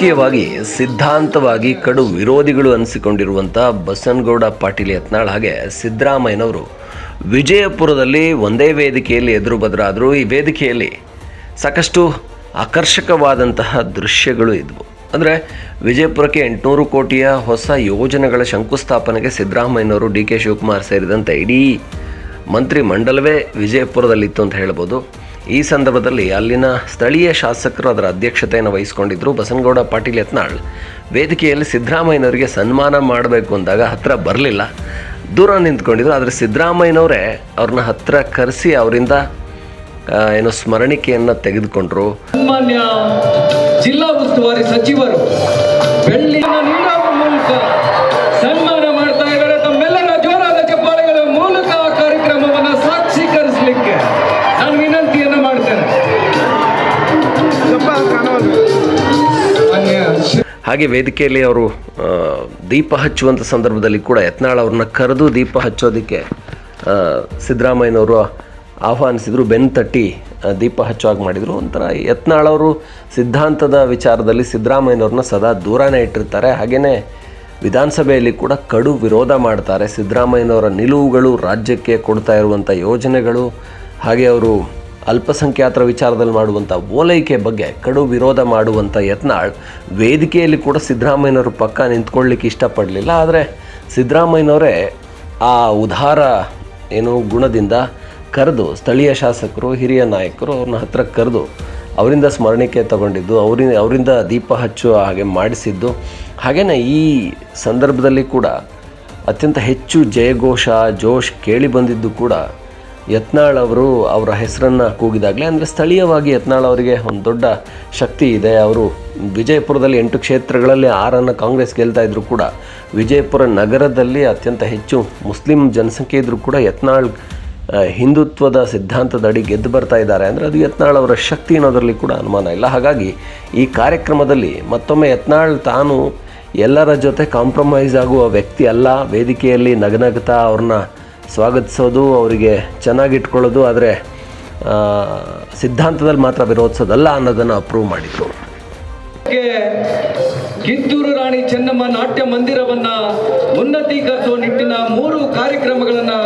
ರಾಜಕೀಯವಾಗಿ ಸಿದ್ಧಾಂತವಾಗಿ ಕಡು ವಿರೋಧಿಗಳು ಅನಿಸಿಕೊಂಡಿರುವಂಥ ಬಸನಗೌಡ ಪಾಟೀಲ್ ಯತ್ನಾಳ್ ಹಾಗೆ ಸಿದ್ದರಾಮಯ್ಯನವರು ವಿಜಯಪುರದಲ್ಲಿ ಒಂದೇ ವೇದಿಕೆಯಲ್ಲಿ ಎದುರು ಬದರಾದರೂ ಈ ವೇದಿಕೆಯಲ್ಲಿ ಸಾಕಷ್ಟು ಆಕರ್ಷಕವಾದಂತಹ ದೃಶ್ಯಗಳು ಇದ್ವು. ಅಂದರೆ ವಿಜಯಪುರಕ್ಕೆ 800 ಕೋಟಿಯ ಹೊಸ ಯೋಜನೆಗಳ ಶಂಕುಸ್ಥಾಪನೆಗೆ ಸಿದ್ದರಾಮಯ್ಯನವರು, ಡಿ ಕೆ ಶಿವಕುಮಾರ್ ಸೇರಿದಂತೆ ಇಡೀ ಮಂತ್ರಿ ಮಂಡಲವೇ ವಿಜಯಪುರದಲ್ಲಿತ್ತು ಅಂತ ಹೇಳ್ಬೋದು. ಈ ಸಂದರ್ಭದಲ್ಲಿ ಅಲ್ಲಿನ ಸ್ಥಳೀಯ ಶಾಸಕರು ಅದರ ಅಧ್ಯಕ್ಷತೆಯನ್ನು ವಹಿಸಿಕೊಂಡಿದ್ದರು. ಬಸನಗೌಡ ಪಾಟೀಲ್ ಯತ್ನಾಳ್ ವೇದಿಕೆಯಲ್ಲಿ ಸಿದ್ದರಾಮಯ್ಯನವರಿಗೆ ಸನ್ಮಾನ ಮಾಡಬೇಕು ಅಂದಾಗ ಹತ್ತಿರ ಬರಲಿಲ್ಲ, ದೂರ ನಿಂತ್ಕೊಂಡಿದ್ರು. ಆದರೆ ಸಿದ್ದರಾಮಯ್ಯನವರೇ ಅವ್ರನ್ನ ಹತ್ತಿರ ಕರೆಸಿ ಅವರಿಂದ ಏನೋ ಸ್ಮರಣಿಕೆಯನ್ನು ತೆಗೆದುಕೊಂಡ್ರು. ಸನ್ಮಾನ್ಯ ಜಿಲ್ಲಾ ಉಸ್ತುವಾರಿ ಸಚಿವರು ಬೆಳ್ಳಿಯನ್ನು ನೀಡುವ ಮೂಲಕ ಸನ್ಮಾನ ಮಾಡ್ತಾ ಇದ್ದಾರೆ. ತಮ್ಮೆಲ್ಲರ ಜೋರಾದ ಚಪ್ಪಾಳೆಗಳ ಮೂಲಕ ಆ ಕಾರ್ಯಕ್ರಮವನ್ನು ಸಾಕ್ಷೀಕರಿಸಲಿಕ್ಕೆ ನಾನು ವಿನಂತಿಯನ್ನು ಮಾಡ್ತೇನೆ. ಹಾಗೆ ವೇದಿಕೆಯಲ್ಲಿ ಅವರು ದೀಪ ಹಚ್ಚುವಂಥ ಸಂದರ್ಭದಲ್ಲಿ ಕೂಡ ಯತ್ನಾಳ್ ಅವ್ರನ್ನ ಕರೆದು ದೀಪ ಹಚ್ಚೋದಕ್ಕೆ ಸಿದ್ದರಾಮಯ್ಯನವರು ಆಹ್ವಾನಿಸಿದರು. ಬೆನ್ನು ತಟ್ಟಿ ದೀಪ ಹಚ್ಚುವಾಗ ಮಾಡಿದರು. ಒಂಥರ ಯತ್ನಾಳ್ ಅವರು ಸಿದ್ಧಾಂತದ ವಿಚಾರದಲ್ಲಿ ಸಿದ್ದರಾಮಯ್ಯನವ್ರನ್ನ ಸದಾ ದೂರನೇ ಇಟ್ಟಿರ್ತಾರೆ. ಹಾಗೆಯೇ ವಿಧಾನಸಭೆಯಲ್ಲಿ ಕೂಡ ಕಡು ವಿರೋಧ ಮಾಡ್ತಾರೆ. ಸಿದ್ದರಾಮಯ್ಯನವರ ನಿಲುವುಗಳು, ರಾಜ್ಯಕ್ಕೆ ಕೊಡ್ತಾ ಇರುವಂಥ ಯೋಜನೆಗಳು, ಹಾಗೆ ಅವರು ಅಲ್ಪಸಂಖ್ಯಾತರ ವಿಚಾರದಲ್ಲಿ ಮಾಡುವಂಥ ಓಲೈಕೆ ಬಗ್ಗೆ ಕಡು ವಿರೋಧ ಮಾಡುವಂಥ ಯತ್ನಾಳ್ ವೇದಿಕೆಯಲ್ಲಿ ಕೂಡ ಸಿದ್ದರಾಮಯ್ಯನವರು ಪಕ್ಕ ನಿಂತ್ಕೊಳ್ಳಿಕ್ಕೆ ಇಷ್ಟಪಡಲಿಲ್ಲ. ಆದರೆ ಸಿದ್ದರಾಮಯ್ಯನವರೇ ಆ ಉದಾರ ಗುಣದಿಂದ ಕರೆದು ಸ್ಥಳೀಯ ಶಾಸಕರು, ಹಿರಿಯ ನಾಯಕರು ಅವ್ರನ್ನ ಹತ್ರ ಕರೆದು ಅವರಿಂದ ಸ್ಮರಣಿಕೆ ತಗೊಂಡಿದ್ದು, ಅವರಿಂದ ದೀಪ ಹಚ್ಚುವ ಹಾಗೆ ಮಾಡಿಸಿದ್ದು. ಹಾಗೆಯೇ ಈ ಸಂದರ್ಭದಲ್ಲಿ ಕೂಡ ಅತ್ಯಂತ ಹೆಚ್ಚು ಜಯಘೋಷ, ಜೋಶ್ ಕೇಳಿ ಬಂದಿದ್ದು ಕೂಡ ಯತ್ನಾಳ್ ಅವರು ಅವರ ಹೆಸರನ್ನು ಕೂಗಿದಾಗಲೇ. ಅಂದರೆ ಸ್ಥಳೀಯವಾಗಿ ಯತ್ನಾಳ್ ಅವರಿಗೆ ಒಂದು ದೊಡ್ಡ ಶಕ್ತಿ ಇದೆ. ಅವರು ವಿಜಯಪುರದಲ್ಲಿ 8 ಕ್ಷೇತ್ರಗಳಲ್ಲಿ 6 ಕಾಂಗ್ರೆಸ್ ಗೆಲ್ತಾ ಇದ್ದರೂ ಕೂಡ ವಿಜಯಪುರ ನಗರದಲ್ಲಿ ಅತ್ಯಂತ ಹೆಚ್ಚು ಮುಸ್ಲಿಂ ಜನಸಂಖ್ಯೆ ಇದ್ದರೂ ಕೂಡ ಯತ್ನಾಳ್ ಹಿಂದುತ್ವದ ಸಿದ್ಧಾಂತದ ಅಡಿ ಗೆದ್ದು ಬರ್ತಾ ಇದ್ದಾರೆ. ಅಂದರೆ ಅದು ಯತ್ನಾಳ್ ಅವರ ಶಕ್ತಿ ಅನ್ನೋದರಲ್ಲಿ ಕೂಡ ಅನುಮಾನ ಇಲ್ಲ. ಹಾಗಾಗಿ ಈ ಕಾರ್ಯಕ್ರಮದಲ್ಲಿ ಮತ್ತೊಮ್ಮೆ ಯತ್ನಾಳ್ ತಾನು ಎಲ್ಲರ ಜೊತೆ ಕಾಂಪ್ರಮೈಸ್ ಆಗುವ ವ್ಯಕ್ತಿ ಅಲ್ಲ. ವೇದಿಕೆಯಲ್ಲಿ ನಗನಗ್ತಾ ಅವ್ರನ್ನ ಸ್ವಾಗತಿಸೋದು, ಅವರಿಗೆ ಚೆನ್ನಾಗಿಟ್ಕೊಳ್ಳೋದು, ಆದರೆ ಸಿದ್ಧಾಂತದಲ್ಲಿ ಮಾತ್ರ ವಿರೋಧಿಸೋದಲ್ಲ ಅನ್ನೋದನ್ನು ಅಪ್ರೂವ್ ಮಾಡಿದರು. ಕಿತ್ತೂರು ರಾಣಿ ಚೆನ್ನಮ್ಮ ನಾಟ್ಯ ಮಂದಿರವನ್ನು ಉನ್ನತೀಕರಿಸುವ ನಿಟ್ಟಿನ 3 ಕಾರ್ಯಕ್ರಮಗಳನ್ನು